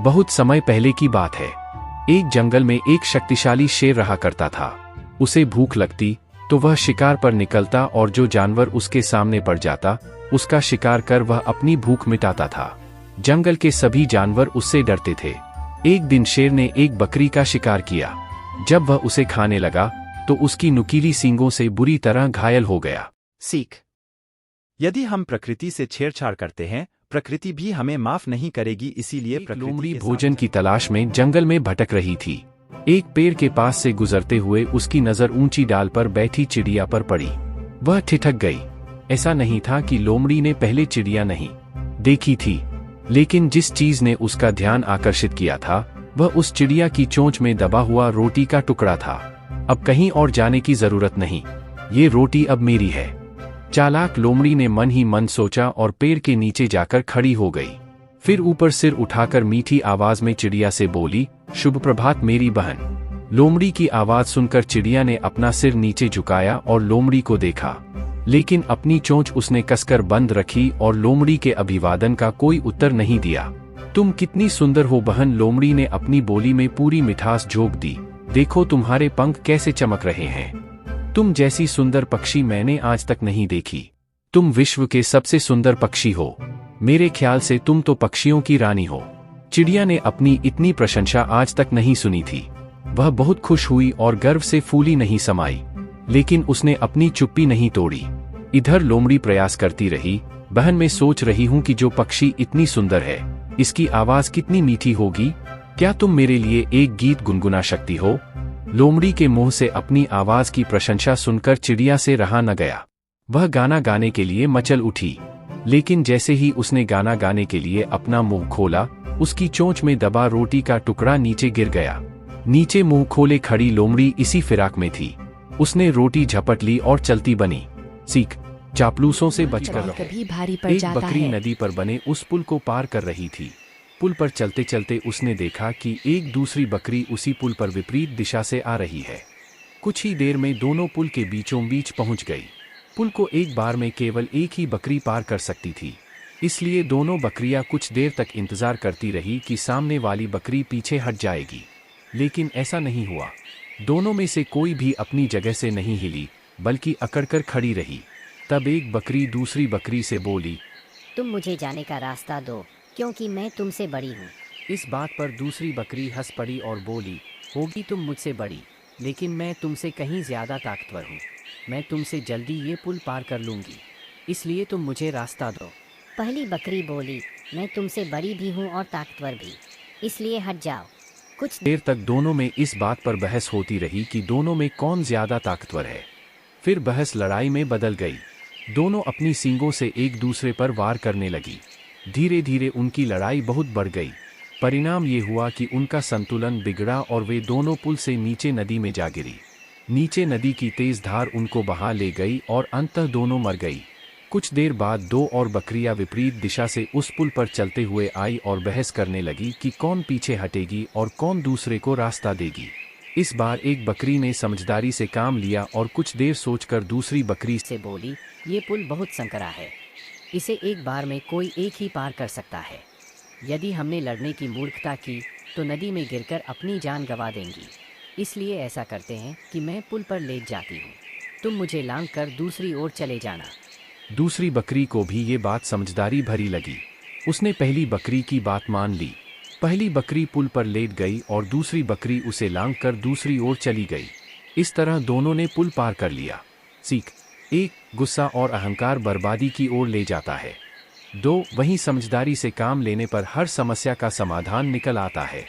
बहुत समय पहले की बात है। एक जंगल में एक शक्तिशाली शेर रहा करता था। उसे भूख लगती तो वह शिकार पर निकलता और जो जानवर उसके सामने पड़ जाता उसका शिकार कर वह अपनी भूख मिटाता था। जंगल के सभी जानवर उससे डरते थे। एक दिन शेर ने एक बकरी का शिकार किया। जब वह उसे खाने लगा तो उसकी नुकीली सींगों से बुरी तरह घायल हो गया। सीख: यदि हम प्रकृति से छेड़छाड़ करते हैं, प्रकृति भी हमें माफ नहीं करेगी। इसीलिए लोमड़ी भोजन की तलाश में जंगल में भटक रही थी। एक पेड़ के पास से गुजरते हुए उसकी नजर ऊंची डाल पर बैठी चिड़िया पर पड़ी। वह ठिठक गई। ऐसा नहीं था कि लोमड़ी ने पहले चिड़िया नहीं देखी थी, लेकिन जिस चीज ने उसका ध्यान आकर्षित किया था वह उस चिड़िया की चोंच में दबा हुआ रोटी का टुकड़ा था। अब कहीं और जाने की जरूरत नहीं, ये रोटी अब मेरी है। चालाक लोमड़ी ने मन ही मन सोचा और पेड़ के नीचे जाकर खड़ी हो गई। फिर ऊपर सिर उठाकर मीठी आवाज में चिड़िया से बोली, शुभ प्रभात मेरी बहन। लोमड़ी की आवाज सुनकर चिड़िया ने अपना सिर नीचे झुकाया और लोमड़ी को देखा, लेकिन अपनी चोंच उसने कसकर बंद रखी और लोमड़ी के अभिवादन का कोई उत्तर नहीं दिया। तुम कितनी सुंदर हो बहन, लोमड़ी ने अपनी बोली में पूरी मिठास झोंक दी। देखो तुम्हारे पंख कैसे चमक रहे हैं। तुम जैसी सुंदर पक्षी मैंने आज तक नहीं देखी। तुम विश्व के सबसे सुंदर पक्षी हो। मेरे ख्याल से तुम तो पक्षियों की रानी हो। चिड़िया ने अपनी इतनी प्रशंसा आज तक नहीं सुनी थी। वह बहुत खुश हुई और गर्व से फूली नहीं समाई, लेकिन उसने अपनी चुप्पी नहीं तोड़ी। इधर लोमड़ी प्रयास करती रही, बहन मैं सोच रही हूँ कि जो पक्षी इतनी सुंदर है इसकी आवाज कितनी मीठी होगी। क्या तुम मेरे लिए एक गीत गुनगुना सकती हो? लोमड़ी के मुंह से अपनी आवाज की प्रशंसा सुनकर चिड़िया से रहा न गया। वह गाना गाने के लिए मचल उठी, लेकिन जैसे ही उसने गाना गाने के लिए अपना मुंह खोला उसकी चोंच में दबा रोटी का टुकड़ा नीचे गिर गया। नीचे मुंह खोले खड़ी लोमड़ी इसी फिराक में थी। उसने रोटी झपट ली और चलती बनी। सीख: चापलूसों से बचकर रहो। एक बकरी नदी पर बने उस पुल को पार कर रही थी। पुल पर चलते चलते उसने देखा कि एक दूसरी बकरी उसी पुल पर विपरीत दिशा से आ रही है। कुछ ही देर में दोनों पुल के बीचों बीच पहुंच गई। पुल को एक बार में केवल एक ही बकरी पार कर सकती थी, इसलिए दोनों बकरियां कुछ देर तक इंतजार करती रही कि सामने वाली बकरी पीछे हट जाएगी, लेकिन ऐसा नहीं हुआ। दोनों में से कोई भी अपनी जगह से नहीं हिली, बल्कि अकड़कर खड़ी रही। तब एक बकरी दूसरी बकरी से बोली, तुम मुझे जाने का रास्ता दो, क्योंकि मैं तुमसे बड़ी हूँ। इस बात पर दूसरी बकरी हंस पड़ी और बोली, होगी तुम मुझसे बड़ी, लेकिन मैं तुमसे कहीं ज्यादा ताकतवर हूँ। मैं तुमसे जल्दी ये पुल पार कर लूँगी, इसलिए तुम मुझे रास्ता दो। पहली बकरी बोली, मैं तुमसे बड़ी भी हूँ और ताकतवर भी, इसलिए हट जाओ। कुछ देर तक दोनों में इस बात पर बहस होती रही कि दोनों में कौन ज्यादा ताकतवर है। फिर बहस लड़ाई में बदल गई। दोनों अपनी सींगों से एक दूसरे पर वार करने लगी। धीरे धीरे उनकी लड़ाई बहुत बढ़ गई। परिणाम ये हुआ कि उनका संतुलन बिगड़ा और वे दोनों पुल से नीचे नदी में जा गिरी। नीचे नदी की तेज धार उनको बहा ले गई और अंततः दोनों मर गई। कुछ देर बाद दो और बकरियां विपरीत दिशा से उस पुल पर चलते हुए आई और बहस करने लगी कि कौन पीछे हटेगी और कौन दूसरे को रास्ता देगी। इस बार एक बकरी ने समझदारी से काम लिया और कुछ देर सोचकर दूसरी बकरी से बोली, ये पुल बहुत संकरा है, इसे एक बार में कोई एक ही पार कर सकता है। यदि हमने लड़ने की मूर्खता की तो नदी में गिरकर अपनी जान गंवा देंगी। इसलिए ऐसा करते हैं कि मैं पुल पर लेट जाती हूँ, तुम मुझे लांघ कर दूसरी ओर चले जाना। दूसरी बकरी को भी ये बात समझदारी भरी लगी। उसने पहली बकरी की बात मान ली। पहली बकरी पुल पर लेट गई और दूसरी बकरी उसे लांघकर दूसरी ओर चली गई। इस तरह दोनों ने पुल पार कर लिया। सीख: 1. गुस्सा और अहंकार बर्बादी की ओर ले जाता है। 2. वहीं समझदारी से काम लेने पर हर समस्या का समाधान निकल आता है।